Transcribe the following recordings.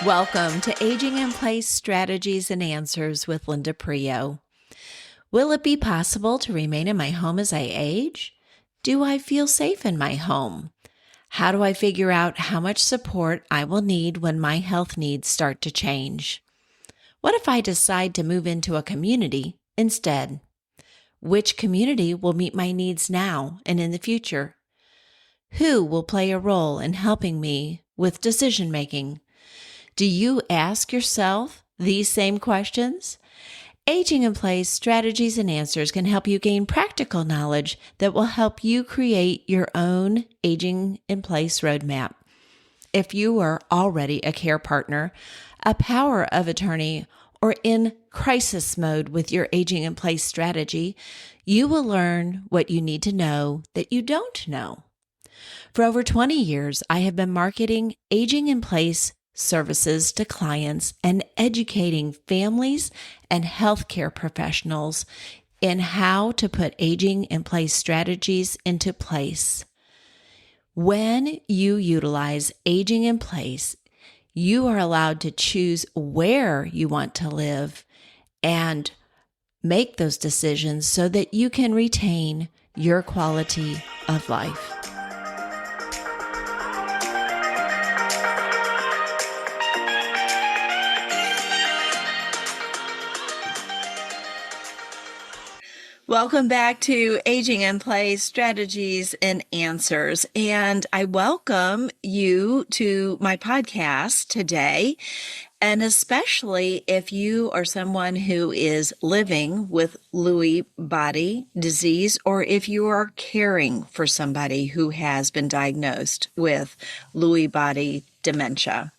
Welcome to Aging in Place Strategies and Answers with Linda Prio. Will it be possible to remain in my home as I age? Do I feel safe in my home? How do I figure out how much support I will need when my health needs start to change? What if I decide to move into a community instead? Which community will meet my needs now and in the future? Who will play a role in helping me with decision making? Do you ask yourself these same questions? Aging in Place Strategies and Answers can help you gain practical knowledge that will help you create your own Aging in Place roadmap. If you are already a care partner, a power of attorney, or in crisis mode with your Aging in Place strategy, you will learn what you need to know that you don't know. For over 20 years, I have been marketing Aging in Place services to clients and educating families and healthcare professionals in how to put aging in place strategies into place. When you utilize aging in place, you are allowed to choose where you want to live and make those decisions so that you can retain your quality of life. Welcome back to Aging in Place Strategies and Answers. And I welcome you to my podcast today. And especially if you are someone who is living with Lewy body disease, or if you are caring for somebody who has been diagnosed with Lewy body dementia.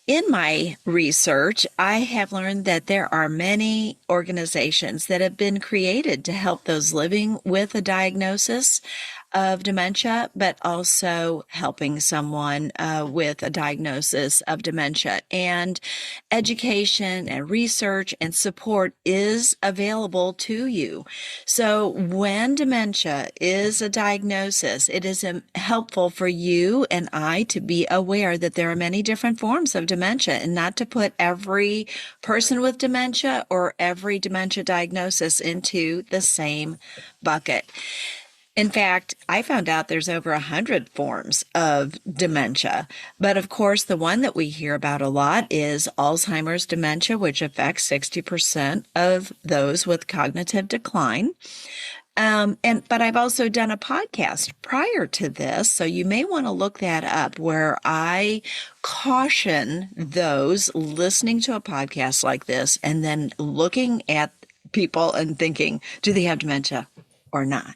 In my research, I have learned that there are many organizations that have been created to help those living with a diagnosis of dementia, but also helping someone with a diagnosis of dementia. And education and research and support is available to you. So when dementia is a diagnosis, it is helpful for you and I to be aware that there are many different forms of dementia, and not to put every person with dementia or every dementia diagnosis into the same bucket. In fact, I found out there's over 100 forms of dementia. But of course, the one that we hear about a lot is Alzheimer's dementia, which affects 60% of those with cognitive decline. But I've also done a podcast prior to this, so you may want to look that up, where I caution those listening to a podcast like this and then looking at people and thinking, do they have dementia or not?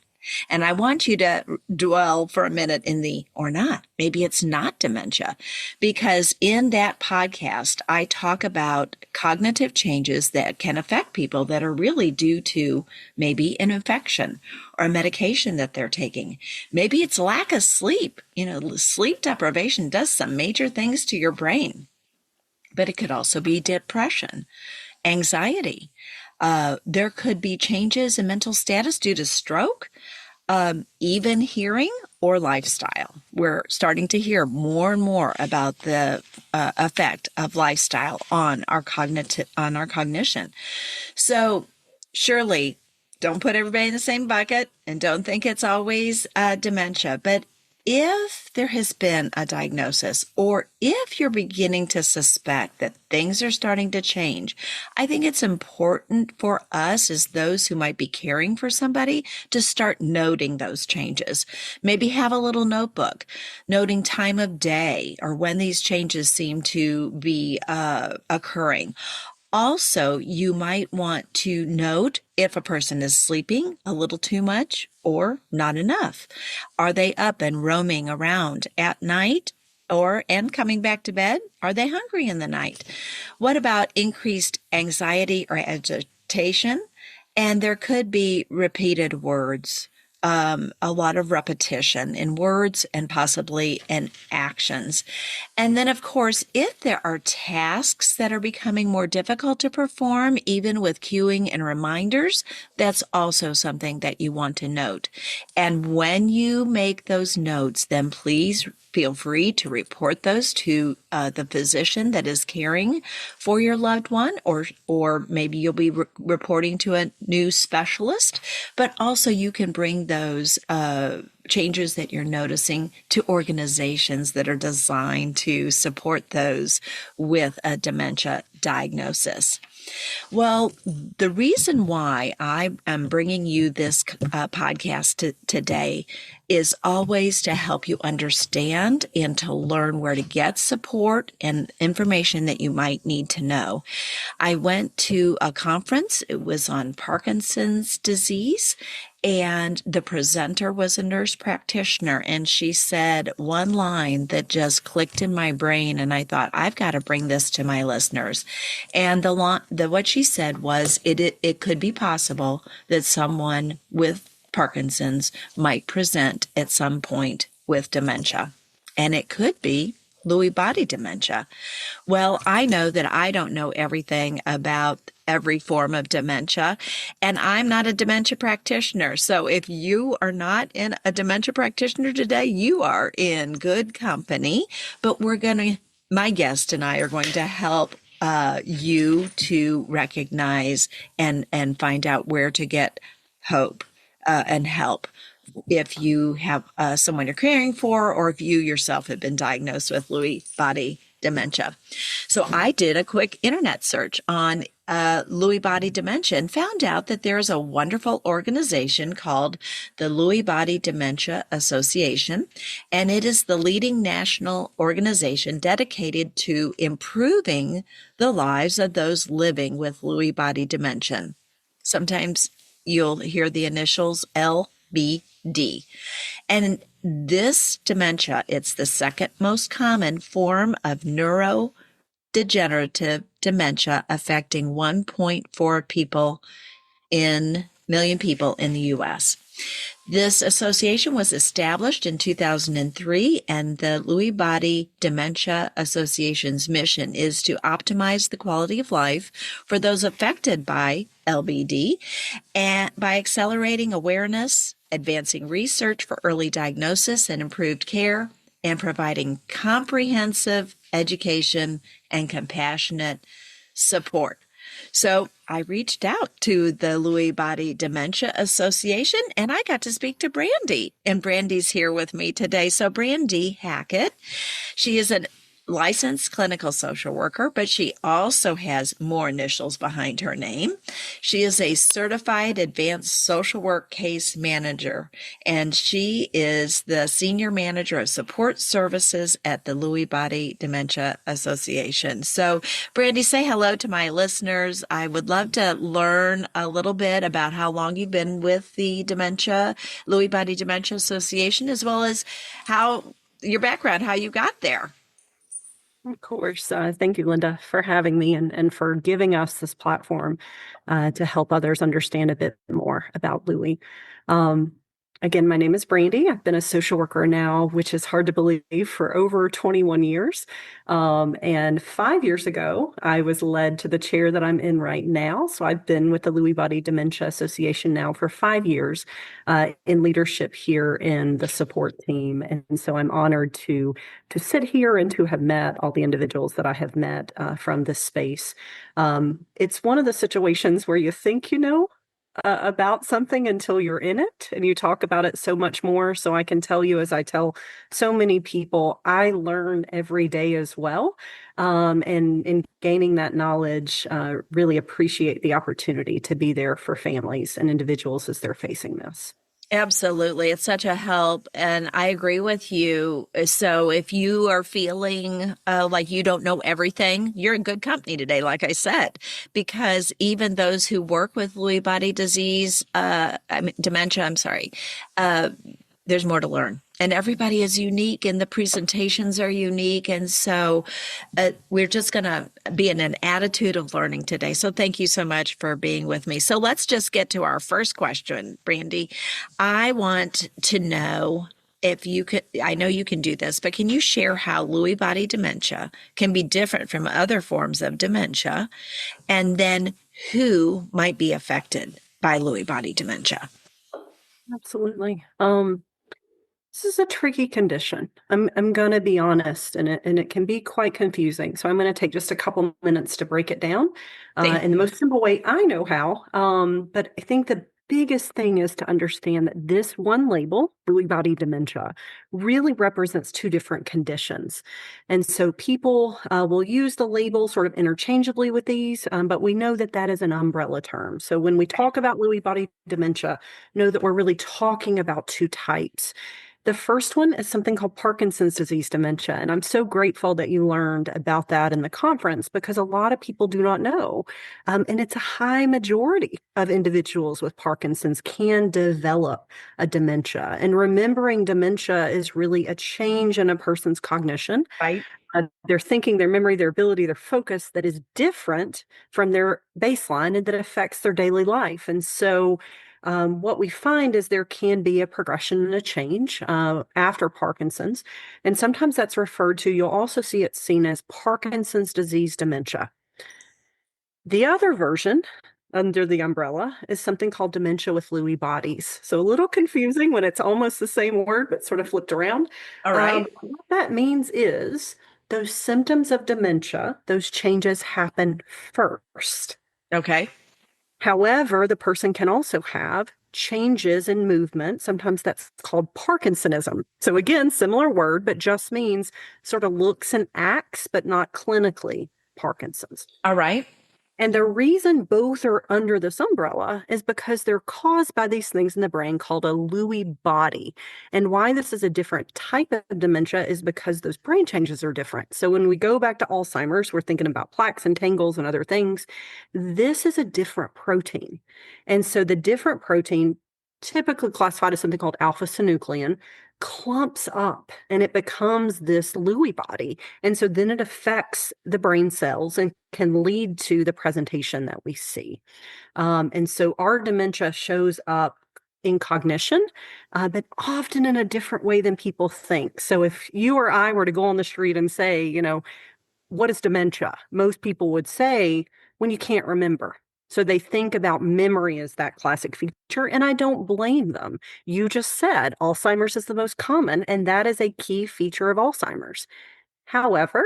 And I want you to dwell for a minute in the or not. Maybe it's not dementia, because in that podcast, I talk about cognitive changes that can affect people that are really due to maybe an infection or a medication that they're taking. Maybe it's lack of sleep. Sleep deprivation does some major things to your brain, but it could also be depression, anxiety. There could be changes in mental status due to stroke, even hearing or lifestyle. We're starting to hear more and more about the effect of lifestyle on our cognition. So surely don't put everybody in the same bucket and don't think it's always dementia. But if there has been a diagnosis, or if you're beginning to suspect that things are starting to change, I think it's important for us as those who might be caring for somebody to start noting those changes. Maybe have a little notebook noting time of day or when these changes seem to be occurring. Also, you might want to note if a person is sleeping a little too much or not enough. Are they up and roaming around at night and coming back to bed? Are they hungry in the night? What about increased anxiety or agitation? And there could be repeated words. A lot of repetition in words and possibly in actions. And then, of course, if there are tasks that are becoming more difficult to perform, even with cueing and reminders, that's also something that you want to note. And when you make those notes, then please feel free to report those to the physician that is caring for your loved one, or maybe you'll be reporting to a new specialist. But also, you can bring those changes that you're noticing to organizations that are designed to support those with a dementia diagnosis. Well, the reason why I am bringing you this podcast today is always to help you understand and to learn where to get support and information that you might need to know. I went to a conference. It was on Parkinson's disease, and the presenter was a nurse practitioner, and she said one line that just clicked in my brain, and I thought, I've got to bring this to my listeners. And what she said was, it could be possible that someone with Parkinson's might present at some point with dementia, and it could be Lewy body dementia. Well, I know that I don't know everything about every form of dementia, and I'm not a dementia practitioner. So if you are not a dementia practitioner today, you are in good company. But my guest and I are going to help you to recognize and find out where to get hope and help if you have someone you're caring for, or if you yourself have been diagnosed with Lewy body dementia. So I did a quick internet search on Lewy body dementia and found out that there is a wonderful organization called the Lewy Body Dementia Association, and it is the leading national organization dedicated to improving the lives of those living with Lewy body dementia. Sometimes you'll hear the initials LBD. And this dementia, it's the second most common form of neurodegenerative dementia, affecting 1.4 million people in the U.S. This association was established in 2003, and the Lewy Body Dementia Association's mission is to optimize the quality of life for those affected by LBD, and by accelerating awareness, advancing research for early diagnosis and improved care, and providing comprehensive education and compassionate support. So I reached out to the Lewy Body Dementia Association, and I got to speak to Brandy, and Brandy's here with me today. So Brandy Hackett, she is a licensed clinical social worker, but she also has more initials behind her name. She is a certified advanced social work case manager, and she is the senior manager of support services at the Lewy Body Dementia Association. So, Brandy, say hello to my listeners. I would love to learn a little bit about how long you've been with the Lewy Body Dementia Association, as well as how your background, how you got there. Of course. Thank you, Linda, for having me and for giving us this platform to help others understand a bit more about Lewy. Again, my name is Brandy. I've been a social worker now, which is hard to believe, for over 21 years. And 5 years ago, I was led to the chair that I'm in right now. So I've been with the Lewy Body Dementia Association now for 5 years in leadership here in the support team. And so I'm honored to sit here and to have met all the individuals that I have met from this space. It's one of the situations where you think you know about something until you're in it, and you talk about it so much more. So I can tell you, as I tell so many people, I learn every day as well. And in gaining that knowledge, really appreciate the opportunity to be there for families and individuals as they're facing this. Absolutely. It's such a help. And I agree with you. So if you are feeling like you don't know everything, you're in good company today, like I said, because even those who work with Lewy body dementia, there's more to learn. And everybody is unique, and the presentations are unique. And so we're just going to be in an attitude of learning today. So thank you so much for being with me. So let's just get to our first question, Brandy. I want to know if you could, I know you can do this, but can you share how Lewy body dementia can be different from other forms of dementia, and then who might be affected by Lewy body dementia? Absolutely. This is a tricky condition. I'm going to be honest, and it can be quite confusing. So I'm going to take just a couple minutes to break it down Thank in the you. most simple way I know how. But I think the biggest thing is to understand that this one label, Lewy body dementia, really represents two different conditions. And so people will use the label sort of interchangeably with these, but we know that that is an umbrella term. So when we talk about Lewy body dementia, know that we're really talking about two types. The first one is something called Parkinson's disease dementia. And I'm so grateful that you learned about that in the conference because a lot of people do not know. And it's a high majority of individuals with Parkinson's can develop a dementia. And remembering dementia is really a change in a person's cognition, Right. their thinking, their memory, their ability, their focus that is different from their baseline and that affects their daily life. And so, what we find is there can be a progression and a change after Parkinson's. And sometimes that's referred to, you'll also see it seen as Parkinson's disease dementia. The other version under the umbrella is something called dementia with Lewy bodies. So a little confusing when it's almost the same word, but sort of flipped around. All right. What that means is those symptoms of dementia, those changes happen first. Okay. However, the person can also have changes in movement. Sometimes that's called Parkinsonism. So again, similar word, but just means sort of looks and acts, but not clinically Parkinson's. All right. And the reason both are under this umbrella is because they're caused by these things in the brain called a Lewy body. And why this is a different type of dementia is because those brain changes are different. So when we go back to Alzheimer's, we're thinking about plaques and tangles and other things. This is a different protein. And so the different protein, typically classified as something called alpha synuclein, clumps up and it becomes this Lewy body. And so then it affects the brain cells and can lead to the presentation that we see. And so our dementia shows up in cognition, but often in a different way than people think. So if you or I were to go on the street and say, what is dementia? Most people would say when you can't remember. So they think about memory as that classic feature, and I don't blame them. You just said Alzheimer's is the most common, and that is a key feature of Alzheimer's. However,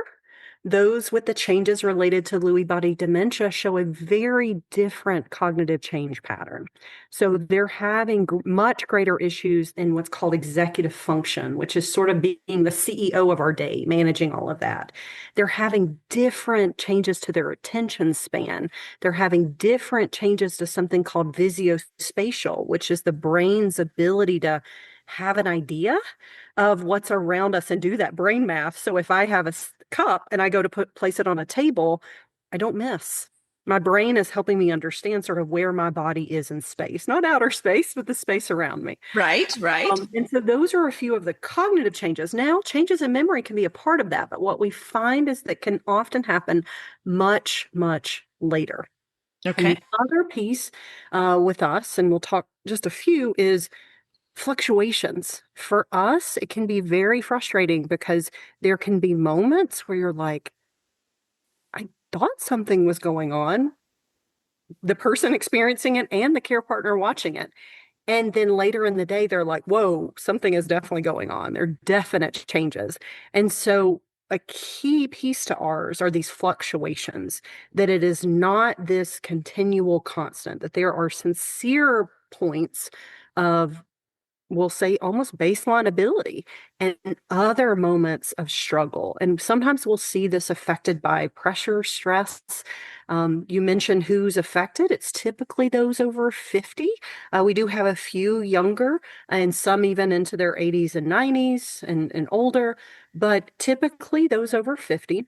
those with the changes related to Lewy body dementia show a very different cognitive change pattern. So they're having much greater issues in what's called executive function, which is sort of being the CEO of our day, managing all of that. They're having different changes to their attention span. They're having different changes to something called visuospatial, which is the brain's ability to have an idea of what's around us and do that brain math. So if I have a cup and I go to place it on a table, I don't miss. My brain is helping me understand sort of where my body is in space, not outer space, but the space around me. Right. Right. And so those are a few of the cognitive changes. Now, changes in memory can be a part of that, but what we find is that can often happen much, much later. And Okay. the other piece with us, and we'll talk just a few, is fluctuations. For us, it can be very frustrating because there can be moments where you're like, I thought something was going on, the person experiencing it and the care partner watching it. And then later in the day, they're like, whoa, something is definitely going on. There are definite changes. And so a key piece to ours are these fluctuations, that it is not this continual constant, that there are sincere points of, we'll say, almost baseline ability and other moments of struggle. And sometimes we'll see this affected by pressure, stress. You mentioned who's affected. It's typically those over 50. We do have a few younger and some even into their 80s and 90s and older, but typically those over 50.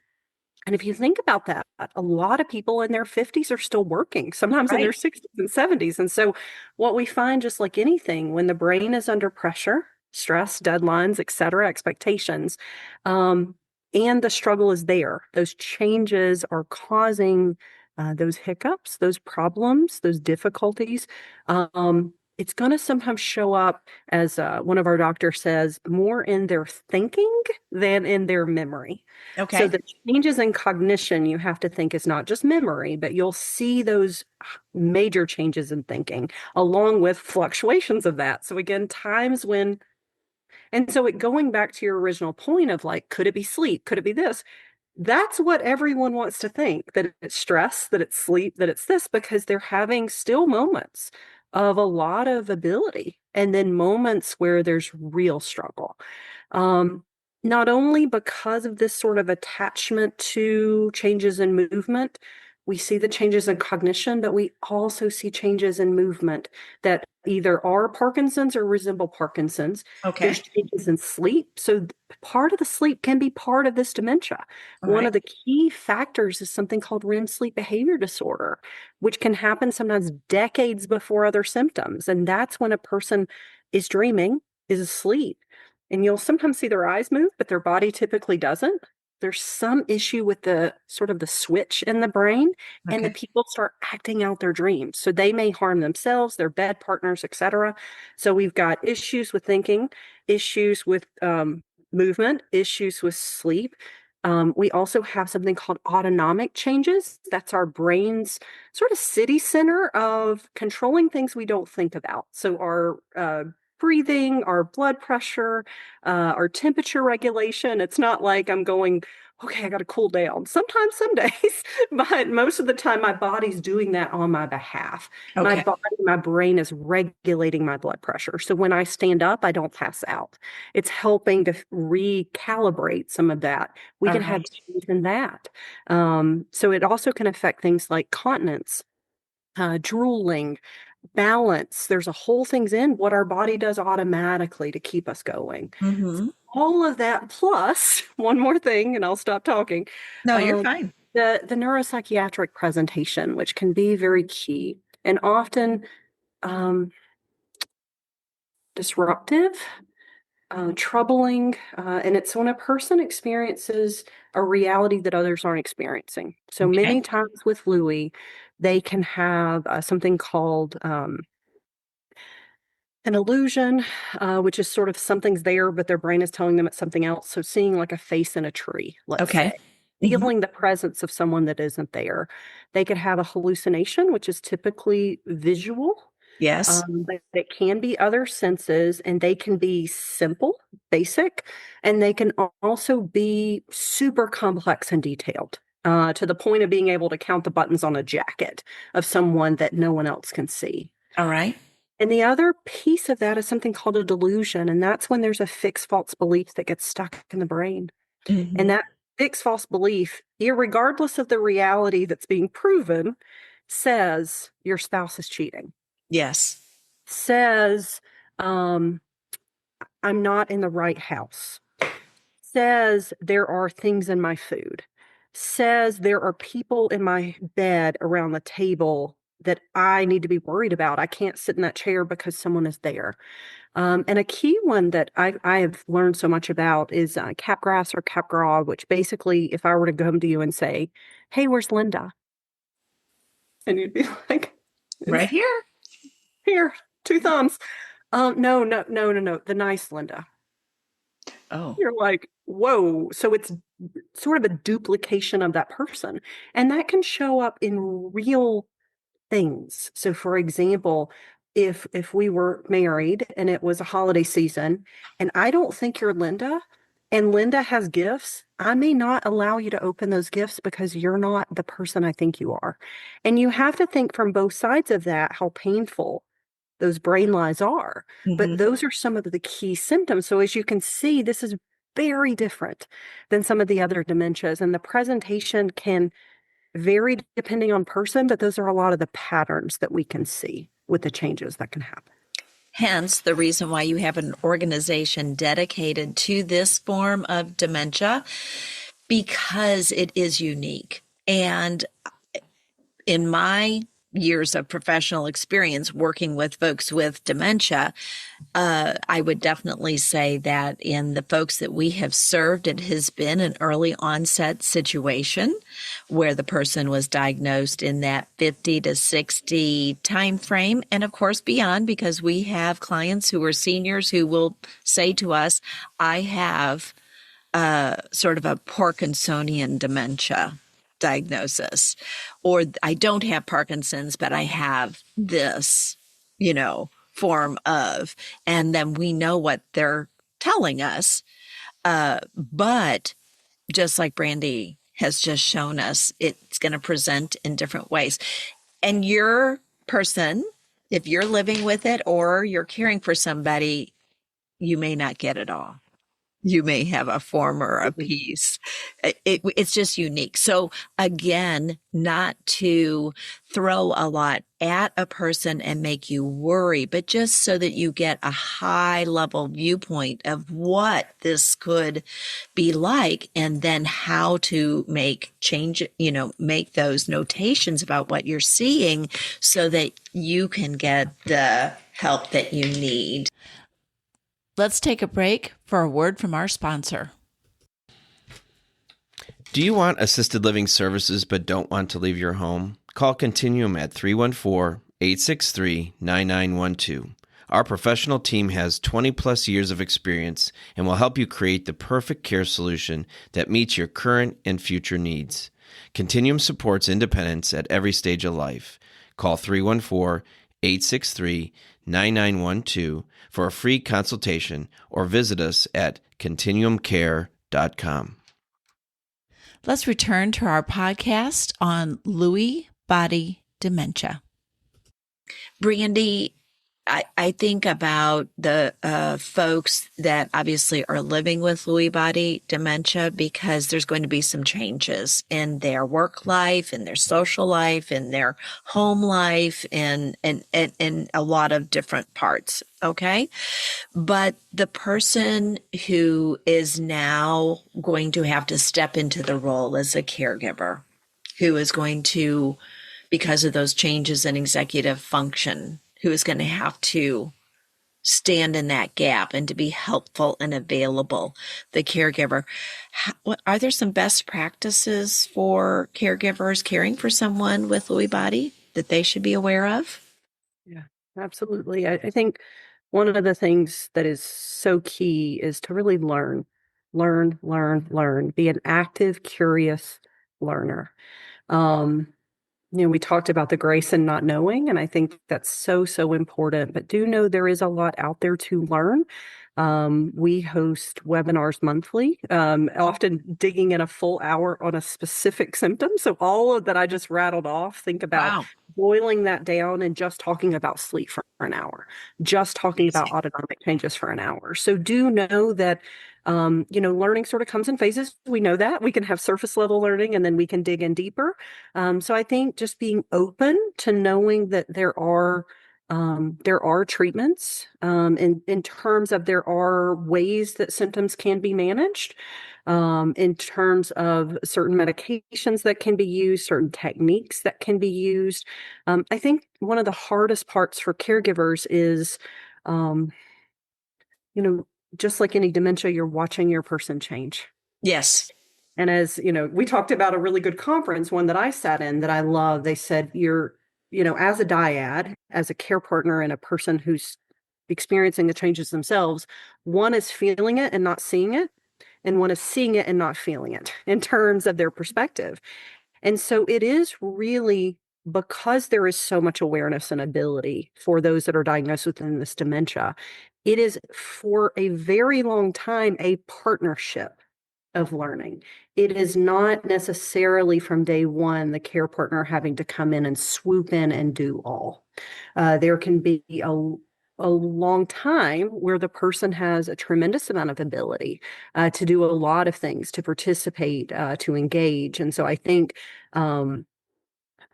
And if you think about that, a lot of people in their 50s are still working, sometimes in their Right. 60s and 70s. And so, what we find, just like anything, when the brain is under pressure, stress, deadlines, et cetera, expectations, and the struggle is there, those changes are causing those hiccups, those problems, those difficulties. It's going to sometimes show up, as one of our doctors says, more in their thinking than in their memory. So Okay. the changes in cognition you have to think is not just memory, but you'll see those major changes in thinking along with fluctuations of that. So again, times when And so going back to your original point of like, could it be sleep? Could it be this? That's what everyone wants to think, that it's stress, that it's sleep, that it's this, because they're having still moments of a lot of ability and then moments where there's real struggle. Um, Not only because of this sort of attachment to changes in movement, we see the changes in cognition, but we also see changes in movement that either are Parkinson's or resemble Parkinson's. There's Okay. changes in sleep. So part of the sleep can be part of this dementia. All One right. of the key factors is something called REM sleep behavior disorder, which can happen sometimes decades before other symptoms. And that's when a person is dreaming, is asleep, and you'll sometimes see their eyes move, but their body typically doesn't. There's some issue with the sort of the switch in the brain, and the Okay. people start acting out their dreams. So they may harm themselves, their bed partners, etc. So we've got issues with thinking, issues with movement, issues with sleep. We also have something called autonomic changes. That's our brain's sort of city center of controlling things we don't think about. So our breathing, our blood pressure, our temperature regulation. It's not like I'm going, okay, I got to cool down. Sometimes, some days, but most of the time, my body's doing that on my behalf. My Okay. body, my brain is regulating my blood pressure. So when I stand up, I don't pass out. It's helping to recalibrate some of that. We All can have right. change in that. So it also can affect things like continence, drooling, balance. There's a whole things in what our body does automatically to keep us going. Mm-hmm. All of that plus one more thing, and I'll stop talking. No, you're Um, fine. the neuropsychiatric presentation, which can be very key and often um, disruptive, troubling, and it's when a person experiences a reality that others aren't experiencing. So Okay. many times with Lewy, they can have something called an illusion, which is sort of something's there, but their brain is telling them it's something else. So seeing like a face in a tree, let's Okay. say, Mm-hmm. feeling the presence of someone that isn't there. They could have a hallucination, which is typically visual. Yes. But it can be other senses, and they can be simple, basic, and they can also be super complex and detailed. To the point of being able to count the buttons on a jacket of someone that no one else can see. All right. And the other piece of that is something called a delusion. And that's when there's a fixed false belief that gets stuck in the brain. And Mm-hmm. that fixed false belief, irregardless of the reality that's being proven, says your spouse is cheating, Yes. says, um, I'm not in the right house, says there are things in my food, says there are people in my bed around the table that I need to be worried about. I can't sit in that chair because someone is there. And a key one that I have learned so much about is capgras or capgras, which basically, if I were to come to you and say, "Hey, where's Linda?" and you'd be like, Right "It's here. here, two thumbs." No, no, no, no, no, the nice Linda. Oh. You're like, whoa. So it's sort of a duplication of that person, and that can show up in real things. So for example, if we were married and it was a holiday season and I don't think you're Linda and Linda has gifts, I may not allow you to open those gifts because you're not the person I think you are. And you have to think from both sides of that how painful those brain lies are. But Mm-hmm. those are some of the key symptoms. So as you can see, this is very different than some of the other dementias, and the presentation can vary depending on person, but those are a lot of the patterns that we can see with the changes that can happen. Hence, the reason why you have an organization dedicated to this form of dementia, because it is unique. And in my years of professional experience working with folks with dementia, I would definitely say that in the folks that we have served, it has been an early onset situation where the person was diagnosed in that 50 to 60 time frame, and of course beyond, because we have clients who are seniors who will say to us, I have sort of a Parkinsonian dementia diagnosis, or I don't have Parkinson's, but I have this, form of, and then we know what their telling us. But just like Brandy has just shown us, it's going to present in different ways. And your person, if you're living with it or you're caring for somebody, you may not get it all. You may have a form or a piece. It's just unique. So again, not to throw a lot at a person and make you worry, but just so that you get a high level viewpoint of what this could be like, and then how to make change, make those notations about what you're seeing so that you can get the help that you need. Let's take a break for a word from our sponsor. Do you want assisted living services but don't want to leave your home? Call Continuum at 314-863-9912. Our professional team has 20 plus years of experience and will help you create the perfect care solution that meets your current and future needs. Continuum supports independence at every stage of life. Call 314-863-9912 for a free consultation or visit us at continuumcare.com. Let's return to our podcast on Lewy Body Dementia. Brandy, I think about the folks that obviously are living with Lewy body dementia, because there's going to be some changes in their work life, in their social life, in their home life, and a lot of different parts. Okay. But the person who is now going to have to step into the role as a caregiver, who is going to, because of those changes in executive function, who is going to have to stand in that gap and to be helpful and available, the caregiver. Are there some best practices for caregivers caring for someone with Lewy body that they should be aware of? Yeah, absolutely. I think one of the things that is so key is to really learn, learn, be an active, curious learner. We talked about the grace and not knowing, and I think that's so, so important. But do know there is a lot out there to learn. We host webinars monthly, often digging in a full hour on a specific symptom. So all of that I just rattled off, think about boiling that down and just talking about sleep for an hour, just talking about autonomic changes for an hour. So do know that learning sort of comes in phases. We know that we can have surface level learning and then we can dig in deeper. So I think just being open to knowing that there are treatments in terms of there are ways that symptoms can be managed, in terms of certain medications that can be used, certain techniques that can be used. I think one of the hardest parts for caregivers is, just like any dementia, you're watching your person change. Yes. And as we talked about a really good conference, one that I sat in that I love, they said as a dyad, as a care partner and a person who's experiencing the changes themselves, one is feeling it and not seeing it, and one is seeing it and not feeling it in terms of their perspective. And so it is really, because there is so much awareness and ability for those that are diagnosed with this dementia, it is for a very long time a partnership of learning. It is not necessarily from day one the care partner having to come in and swoop in and do all. There can be a long time where the person has a tremendous amount of ability to do a lot of things, to participate, to engage. And so I think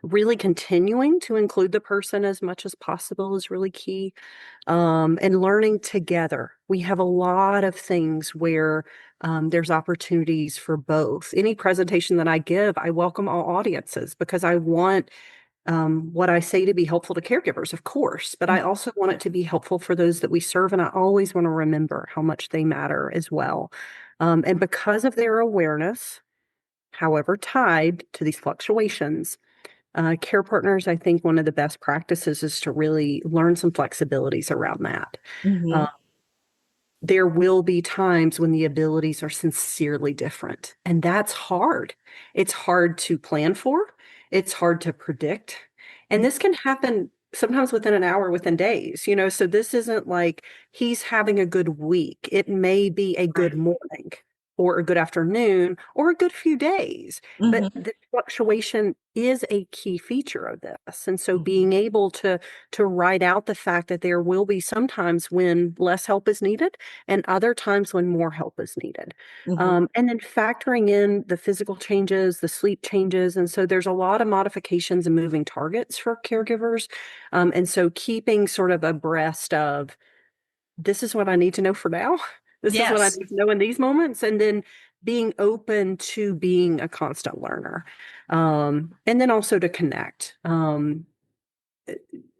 really continuing to include the person as much as possible is really key. And learning together. We have a lot of things where there's opportunities for both. Any presentation that I give, I welcome all audiences because I want what I say to be helpful to caregivers, of course, but I also want it to be helpful for those that we serve. And I always want to remember how much they matter as well. And because of their awareness, however, tied to these fluctuations, care partners, I think one of the best practices is to really learn some flexibilities around that. Mm-hmm. There will be times when the abilities are sincerely different, and that's hard. It's hard to plan for. It's hard to predict. And this can happen sometimes within an hour, within days, so this isn't like he's having a good week. It may be a good Right. morning or a good afternoon or a good few days, but Mm-hmm. the fluctuation is a key feature of this. And so Mm-hmm. being able to write out the fact that there will be some times when less help is needed and other times when more help is needed. Mm-hmm. And then factoring in the physical changes, the sleep changes. And so there's a lot of modifications and moving targets for caregivers. And so keeping sort of abreast of this is what I need to know for now. This is what I Yes. need to know in these moments. And then being open to being a constant learner. And then also to connect.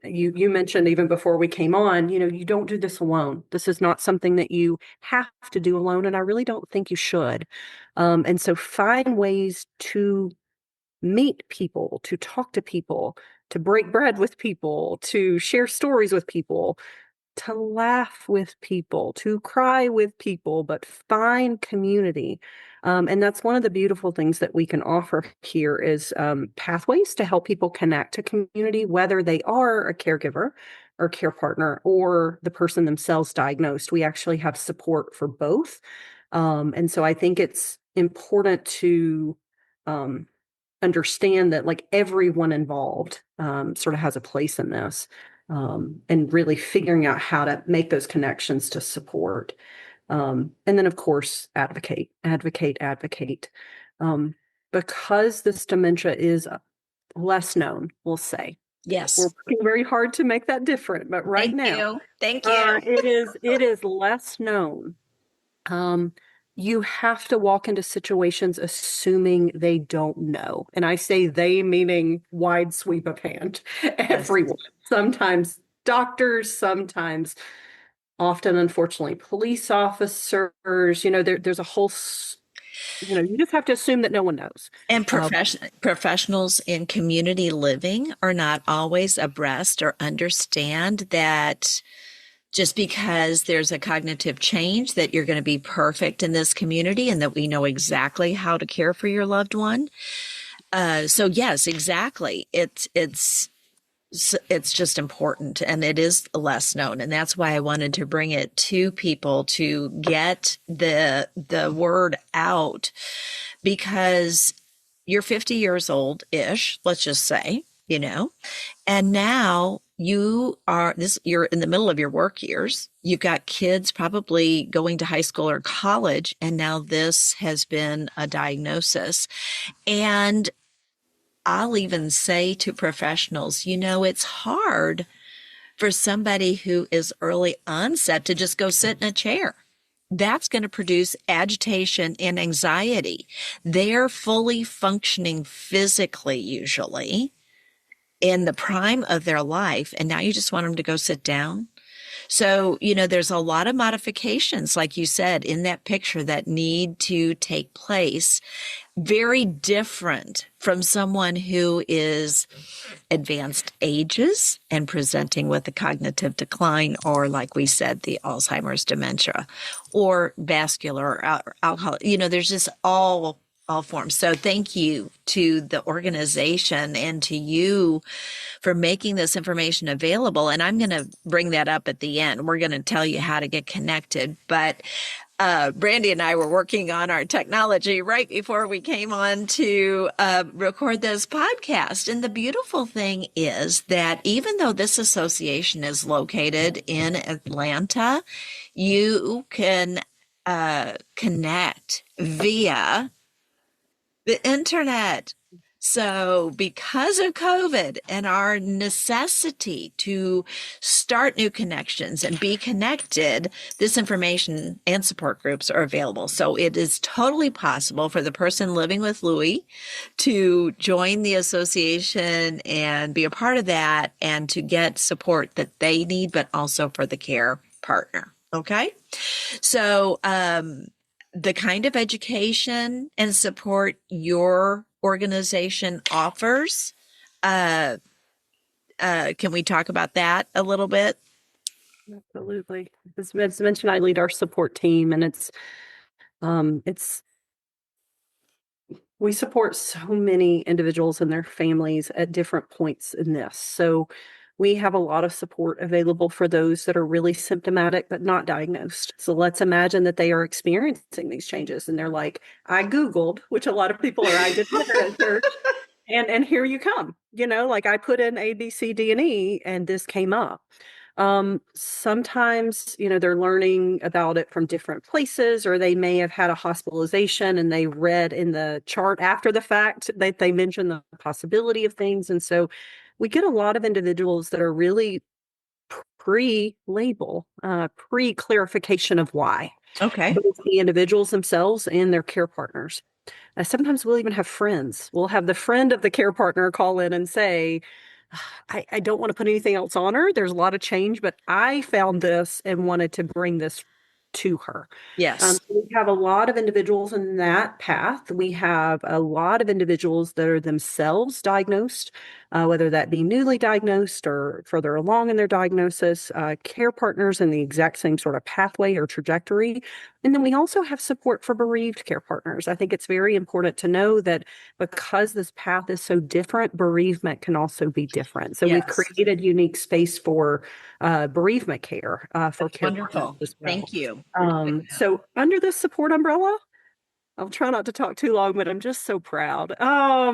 You mentioned even before we came on, you don't do this alone. This is not something that you have to do alone. And I really don't think you should. And so find ways to meet people, to talk to people, to break bread with people, to share stories with people, to laugh with people, to cry with people, but find community. And that's one of the beautiful things that we can offer here is pathways to help people connect to community, whether they are a caregiver or care partner or the person themselves diagnosed. We actually have support for both. And so I think it's important to um, understand that like everyone involved sort of has a place in this, and really figuring out how to make those connections to support. And then, of course, advocate. Um, because this dementia is less known, we'll say. We're Yes. working very hard to make that different, but right Thank now, you. Thank you. it is less known. Um, you have to walk into situations assuming they don't know. And I say they meaning wide sweep of hand, Yes. everyone. Sometimes doctors, sometimes, often, unfortunately, police officers. There's a whole, you just have to assume that no one knows. And Uh, professionals in community living are not always abreast or understand that just because there's a cognitive change that you're going to be perfect in this community and that we know exactly how to care for your loved one. So yes, exactly. It's just important and it is less known. And that's why I wanted to bring it to people to get the word out, because you're 50 years old ish, let's just say, and now you're in the middle of your work years. You've got kids probably going to high school or college, and now this has been a diagnosis. And I'll even say to professionals, it's hard for somebody who is early onset to just go sit in a chair. That's going to produce agitation and anxiety. They're fully functioning physically, usually in the prime of their life. And now you just want them to go sit down. So, there's a lot of modifications, like you said, in that picture that need to take place. Very different from someone who is advanced ages and presenting with a cognitive decline, or like we said, the Alzheimer's dementia or vascular or alcohol. There's just all forms. So thank you to the organization and to you for making this information available. And I'm going to bring that up at the end. We're going to tell you how to get connected. But Brandy and I were working on our technology right before we came on to record this podcast. And the beautiful thing is that even though this association is located in Atlanta, you can connect via the internet. So, because of COVID and our necessity to start new connections and be connected, this information and support groups are available. So, it is totally possible for the person living with Lewy to join the association and be a part of that and to get support that they need, but also for the care partner. Okay. So, the kind of education and support your organization offers, uh, can we talk about that a little bit? Absolutely. As mentioned, I lead our support team, and it's we support so many individuals and their families at different points in this. So we have a lot of support available for those that are really symptomatic but not diagnosed. So let's imagine that they are experiencing these changes and they're like, I Googled, which a lot of people are, I did an internet search, and here you come. Like I put in A, B, C, D, and E, and this came up. Sometimes, they're learning about it from different places, or they may have had a hospitalization and they read in the chart after the fact that they mentioned the possibility of things. And so we get a lot of individuals that are really pre-label, pre-clarification of why. Okay. Both the individuals themselves and their care partners. Sometimes we'll even have friends. We'll have the friend of the care partner call in and say, I don't want to put anything else on her. There's a lot of change, but I found this and wanted to bring this to her. Yes. We have a lot of individuals in that path. We have a lot of individuals that are themselves diagnosed, whether that be newly diagnosed or further along in their diagnosis, care partners in the exact same sort of pathway or trajectory. And then we also have support for bereaved care partners. I think it's very important to know that because this path is so different, bereavement can also be different. So we've created unique space for bereavement care for care partners as well. Thank you. So under this support umbrella, I'll try not to talk too long, but I'm just so proud.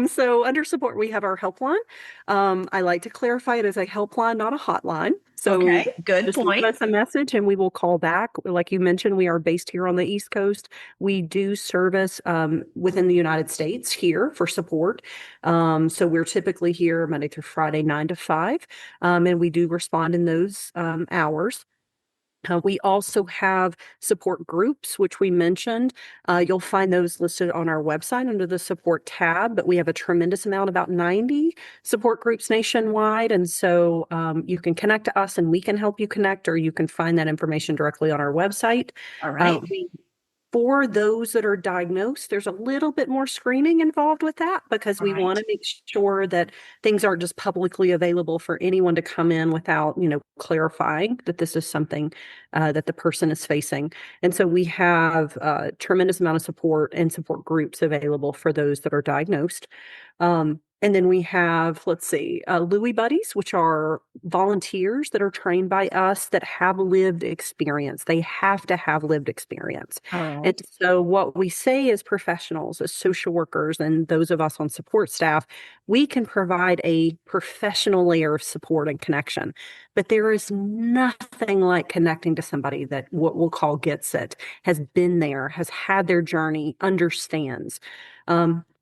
So under support, we have our helpline. I like to clarify it as a helpline, not a hotline. So good just point. leave us a message and we will call back. Like you mentioned, we are based here on the East Coast. We do service within the United States here for support. So we're typically here Monday through Friday, 9 to 5. And we do respond in those hours. We also have support groups, which we mentioned. You'll find those listed on our website under the support tab, but we have a tremendous amount, about 90 support groups nationwide. And so you can connect to us and we can help you connect, or you can find that information directly on our website. All right. For those that are diagnosed, there's a little bit more screening involved with that because we want to make sure that things aren't just publicly available for anyone to come in without, clarifying that this is something that the person is facing. And so we have a tremendous amount of support and support groups available for those that are diagnosed. And then we have, Lewy buddies, which are volunteers that are trained by us that have lived experience. They have to have lived experience. And so what we say as professionals, as social workers, and those of us on support staff, we can provide a professional layer of support and connection. But there is nothing like connecting to somebody that what we'll call gets it, has been there, has had their journey, understands.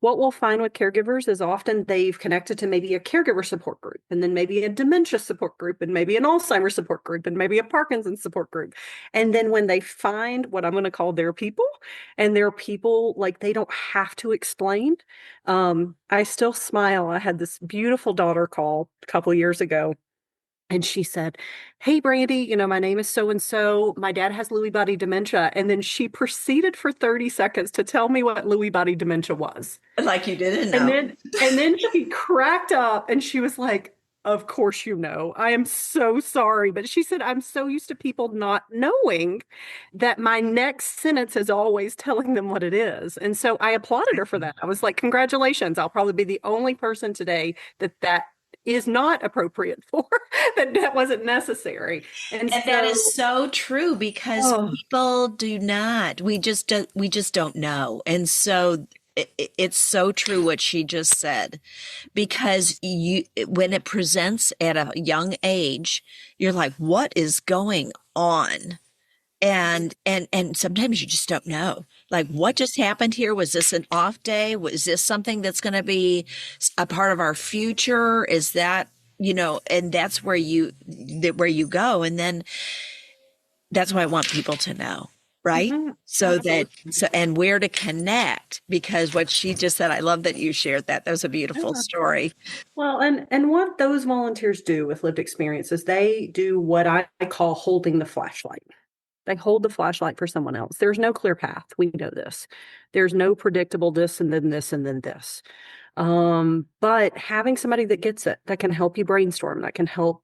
What we'll find with caregivers is often they've connected to maybe a caregiver support group, and then maybe a dementia support group, and maybe an Alzheimer support group, and maybe a Parkinson's support group. And then when they find what I'm going to call their people, and their people, like, they don't have to explain. I still smile. I had this beautiful daughter call a couple of years ago. And she said, "Hey, Brandy, my name is so-and-so. My dad has Lewy body dementia." And then she proceeded for 30 seconds to tell me what Lewy body dementia was. Like you didn't know. And then she cracked up and she was like, "Of course you know. I am so sorry." But she said, "I'm so used to people not knowing that my next sentence is always telling them what it is." And so I applauded her for that. I was like, "Congratulations. I'll probably be the only person today that is not appropriate for, that wasn't necessary." And so, that is so true because people do not, we just don't know. And so it's so true what she just said, because when it presents at a young age, you're like, what is going on? And sometimes you just don't know, like, what just happened here? Was this an off day? Was this something that's going to be a part of our future? Is that, and that's where you go. And then that's why I want people to know, right? Mm-hmm. And where to connect, because what she just said, I love that you shared that. That was a beautiful story. Well, and what those volunteers do with lived experiences, they do what I call holding the flashlight. They hold the flashlight for someone else. There's no clear path. We know this. There's no predictable this and then this and then this. But having somebody that gets it, that can help you brainstorm, that can help,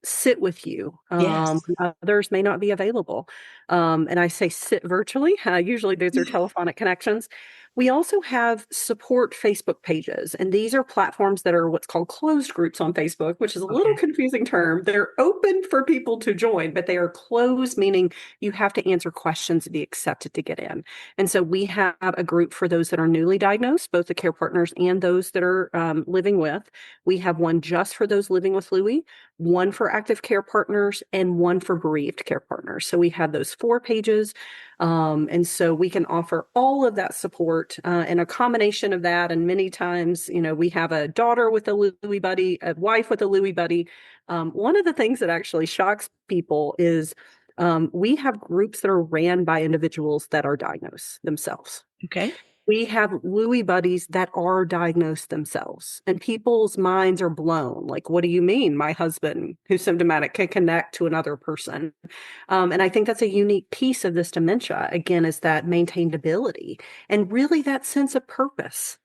sit with you. Others may not be available. And I say sit virtually. Usually those are telephonic connections. We also have support Facebook pages, and these are platforms that are what's called closed groups on Facebook, which is a little confusing term. They're open for people to join, but they are closed, meaning you have to answer questions to be accepted to get in. And so we have a group for those that are newly diagnosed, both the care partners and those that are living with. We have one just for those living with Lewy, one for active care partners, and one for bereaved care partners. So we have those 4 pages. And so we can offer all of that support and a combination of that. And many times, we have a daughter with a Lewy buddy, a wife with a Lewy buddy. One of the things that actually shocks people is we have groups that are ran by individuals that are diagnosed themselves. Okay. We have Lewy buddies that are diagnosed themselves, and people's minds are blown. Like, what do you mean my husband who's symptomatic can connect to another person? And I think that's a unique piece of this dementia, again, is that maintainability and really that sense of purpose.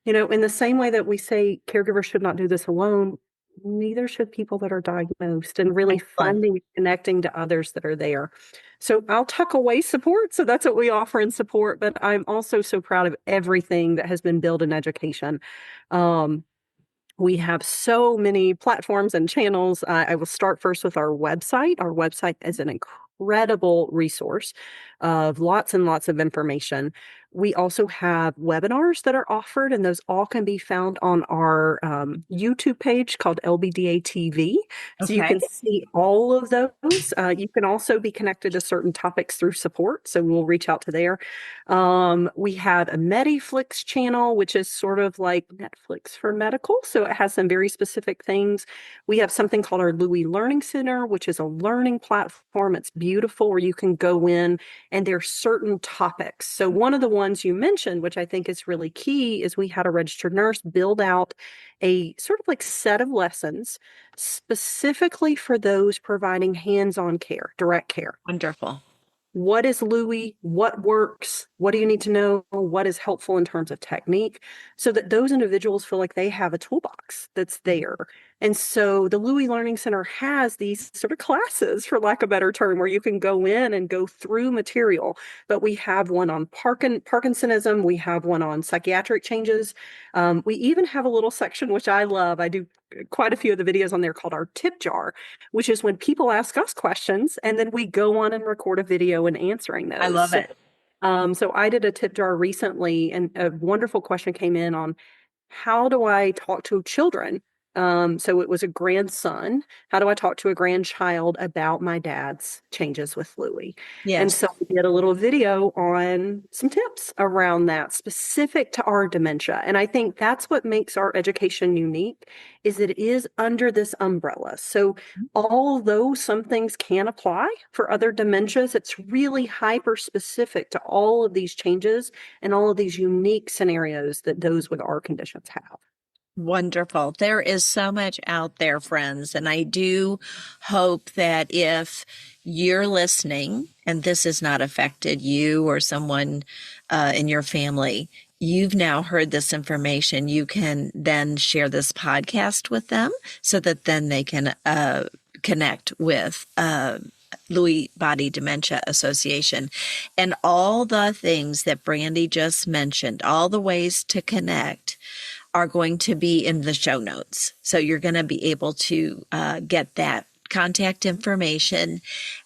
In the same way that we say caregivers should not do this alone, neither should people that are diagnosed, and really finding, connecting to others that are there. So I'll tuck away support. So that's what we offer in support. But I'm also so proud of everything that has been built in education. We have so many platforms and channels. I will start first with our website. Our website is an incredible resource of lots and lots of information. We also have webinars that are offered, and those all can be found on our YouTube page called lbdatv. So you can see all of those. You can also be connected to certain topics through support, so we'll reach out to there. We have a Mediflix channel, which is sort of like Netflix for medical, so it has some very specific things. We have something called our Lewy Learning Center, which is a learning platform. It's beautiful, where you can go in and there are certain topics. So one of the ones you mentioned, which I think is really key, is we had a registered nurse build out a sort of like set of lessons specifically for those providing hands-on care, direct care. Wonderful. What is Lewy? What works? What do you need to know? What is helpful in terms of technique? So that those individuals feel like they have a toolbox that's there. And so the Lewy Learning Center has these sort of classes, for lack of a better term, where you can go in and go through material. But we have one on Parkinsonism. We have one on psychiatric changes. We even have a little section, which I love. I do quite a few of the videos on there, called our tip jar, which is when people ask us questions and then we go on and record a video and answering those. I love it. So I did a tip jar recently, and a wonderful question came in on how do I talk to children? So it was a grandson. How do I talk to a grandchild about my dad's changes with Lewy? Yes. And so we did a little video on some tips around that specific to our dementia. And I think that's what makes our education unique, is it is under this umbrella. So although some things can apply for other dementias, it's really hyper specific to all of these changes and all of these unique scenarios that those with our conditions have. Wonderful. There is so much out there, friends. And I do hope that if you're listening and this has not affected you or someone in your family, you've now heard this information, you can then share this podcast with them so that then they can connect with Lewy Body Dementia Association, and all the things that Brandy just mentioned, all the ways to connect are going to be in the show notes. So you're going to be able to get that contact information.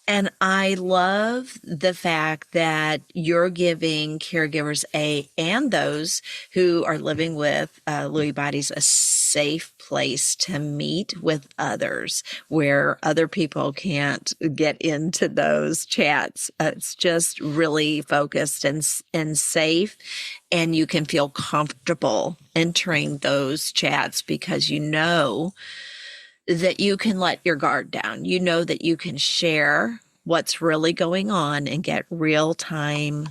And I love the fact that you're giving caregivers and those who are living with Lewy bodies a safe place to meet with others, where other people can't get into those chats. It's just really focused and safe, and you can feel comfortable entering those chats because you know that you can let your guard down. You know that you can share what's really going on and get real-time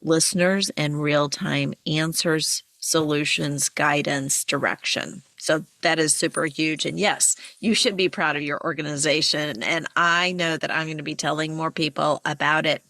listeners and real-time answers, solutions, guidance, direction. So that is super huge. And yes, you should be proud of your organization. And I know that I'm going to be telling more people about it.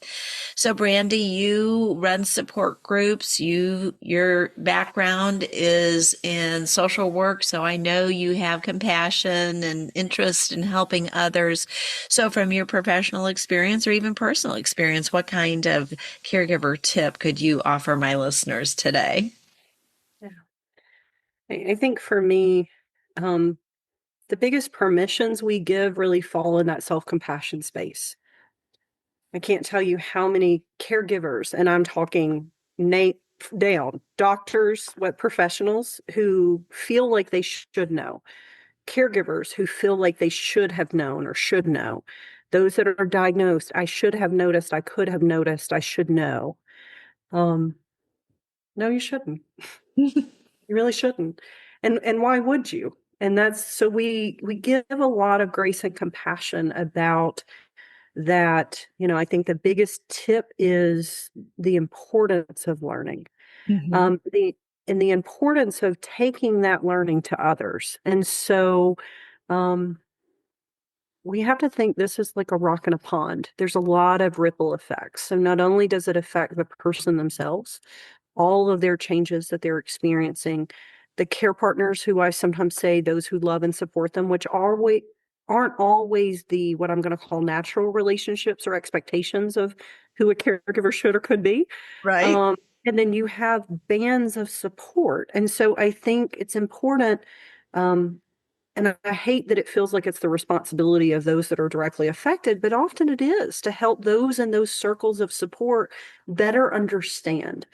So Brandy, you run support groups. Your background is in social work. So I know you have compassion and interest in helping others. So from your professional experience or even personal experience, what kind of caregiver tip could you offer my listeners today? Yeah. I think for me, the biggest permissions we give really fall in that self-compassion space. I can't tell you how many caregivers, and I'm talking down, doctors, what professionals who feel like they should know, caregivers who feel like they should have known or should know, those that are diagnosed, I should have noticed, I could have noticed, I should know. Um, no, you shouldn't. You really shouldn't. And why would you? And that's so we give a lot of grace and compassion about that. I think the biggest tip is the importance of learning. Mm-hmm. The importance of taking that learning to others. And so um we have to think this is like a rock in a pond. There's a lot of ripple effects. So not only does it affect the person themselves, all of their changes that they're experiencing, the care partners who I sometimes say those who love and support them, which aren't always the what I'm going to call natural relationships or expectations of who a caregiver should or could be. Right. Um, and then you have bands of support. And so I think it's important. And I hate that it feels like it's the responsibility of those that are directly affected, but often it is to help those in those circles of support better understand.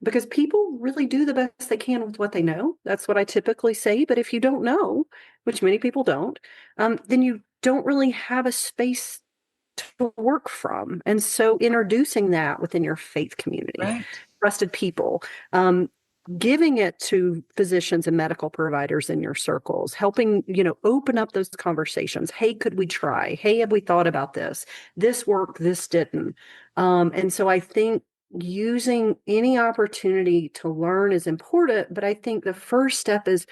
Because people really do the best they can with what they know. That's what I typically say. But if you don't know, which many people don't, then you don't really have a space to work from. And so introducing that within your faith community, Right. trusted people, giving it to physicians and medical providers in your circles, helping, open up those conversations. Hey, could we try? Hey, have we thought about this? This worked, this didn't. And so I think using any opportunity to learn is important, but I think the first step is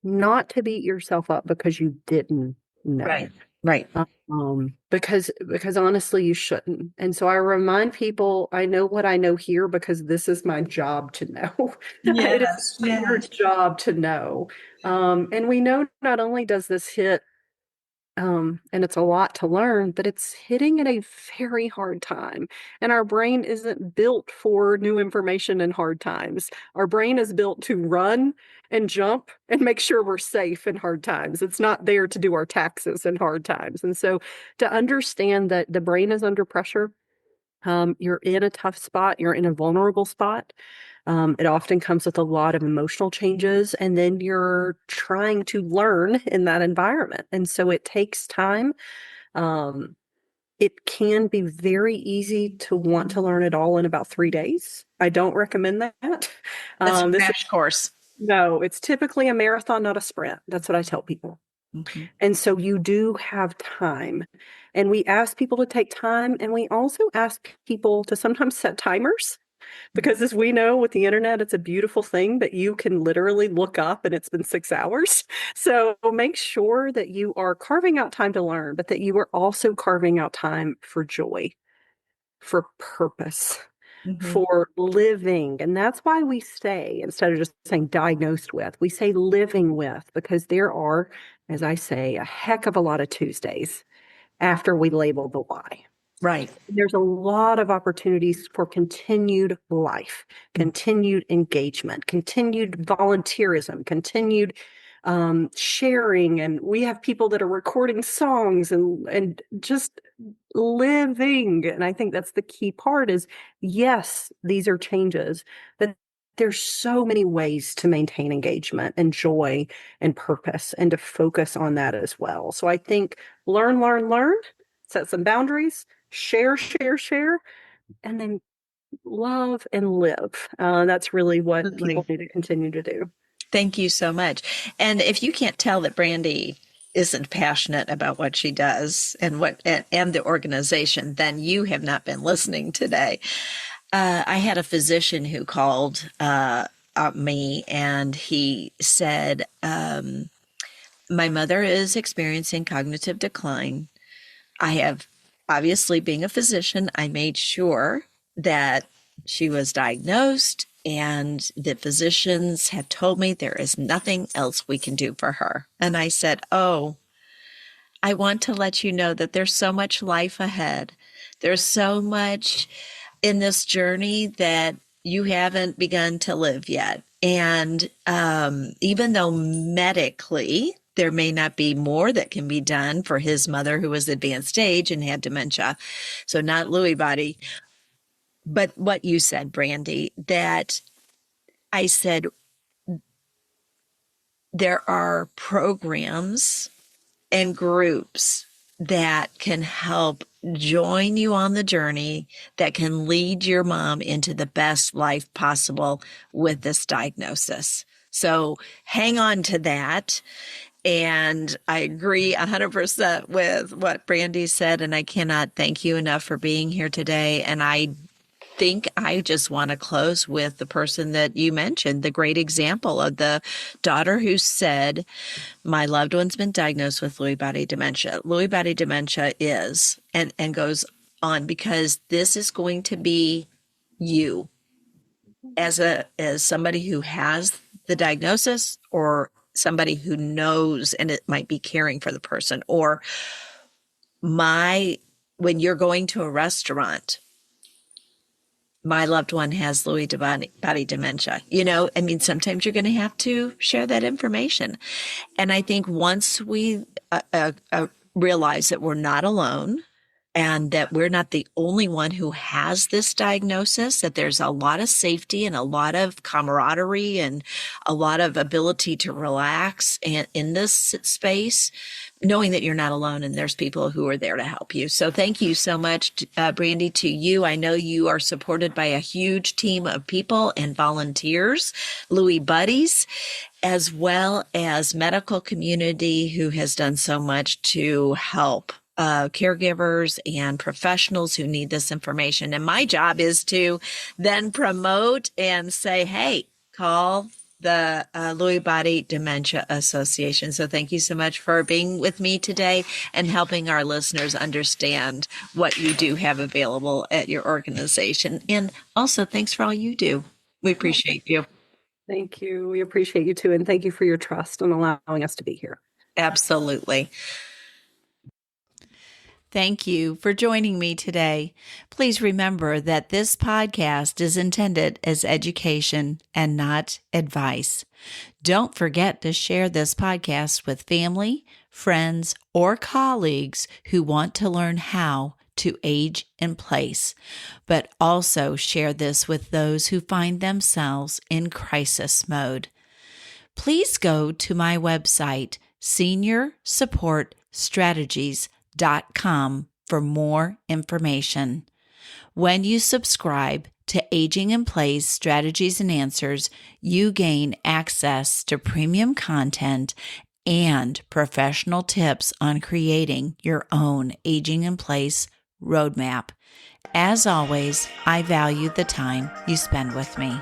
not to beat yourself up because you didn't know. Right. Right. Because honestly, you shouldn't. And so I remind people, I know what I know here because this is my job to know. It is Yes. your Yes. job to know. And we know not only does this hit, and it's a lot to learn, but it's hitting at a very hard time. And our brain isn't built for new information in hard times. Our brain is built to run and jump and make sure we're safe in hard times. It's not there to do our taxes in hard times. And so to understand that the brain is under pressure, you're in a tough spot, you're in a vulnerable spot. It often comes with a lot of emotional changes, and then you're trying to learn in that environment. And so it takes time. Um, it can be very easy to want to learn it all in about 3 days. I don't recommend that. That's a This crash course. No, it's typically a marathon, not a sprint. That's what I tell people. Mm-hmm. And so you do have time. And we ask people to take time, and we also ask people to sometimes set timers. Because as we know with the internet, it's a beautiful thing, but you can literally look up and it's been 6 hours. So make sure that you are carving out time to learn, but that you are also carving out time for joy, for purpose, Mm-hmm. for living. And that's why we say, instead of just saying diagnosed with, we say living with, because there are, as I say, a heck of a lot of Tuesdays after we label the why. Right. There's a lot of opportunities for continued life, continued engagement, continued volunteerism, continued sharing. And we have people that are recording songs and just living. And I think that's the key part is, yes, these are changes, but there's so many ways to maintain engagement and joy and purpose and to focus on that as well. So I think learn, set some boundaries, share, and then love and live. That's really what people need to continue to do. Thank you so much. And if you can't tell that Brandy isn't passionate about what she does and the organization, then you have not been listening today. I had a physician who called me, and he said, my mother is experiencing cognitive decline. I have, obviously, being a physician, I made sure that she was diagnosed, and the physicians had told me there is nothing else we can do for her. And I said, oh, I want to let you know that there's so much life ahead. There's so much in this journey that you haven't begun to live yet. And even though medically there may not be more that can be done for his mother, who was advanced stage and had dementia, so not Lewy body, but what you said, Brandy, that I said there are programs and groups that can help join you on the journey, that can lead your mom into the best life possible with this diagnosis. So hang on to that. And I agree 100% with what Brandy said. And I cannot thank you enough for being here today. And I think I just want to close with the person that you mentioned, the great example of the daughter who said, my loved one's been diagnosed with Lewy body dementia. Lewy body dementia is, and goes on, because this is going to be you as somebody who has the diagnosis, or somebody who knows and it might be caring for the person, or when you're going to a restaurant, my loved one has Lewy body dementia. I mean, sometimes you're going to have to share that information. And I think once we realize that we're not alone, and that we're not the only one who has this diagnosis, that there's a lot of safety and a lot of camaraderie and a lot of ability to relax in this space, knowing that you're not alone and there's people who are there to help you. So thank you so much, Brandy, to you. I know you are supported by a huge team of people and volunteers, Lewy buddies, as well as medical community who has done so much to help caregivers and professionals who need this information. And my job is to then promote and say, hey, call the Lewy Body Dementia Association. So thank you so much for being with me today and helping our listeners understand what you do have available at your organization. And also, thanks for all you do. We appreciate you. Thank you. We appreciate you too. And thank you for your trust and allowing us to be here. Absolutely. Thank you for joining me today. Please remember that this podcast is intended as education and not advice. Don't forget to share this podcast with family, friends, or colleagues who want to learn how to age in place, but also share this with those who find themselves in crisis mode. Please go to my website, seniorsupportstrategies.com, for more information. When you subscribe to Aging in Place Strategies and Answers, you gain access to premium content and professional tips on creating your own Aging in Place roadmap. As always, I value the time you spend with me.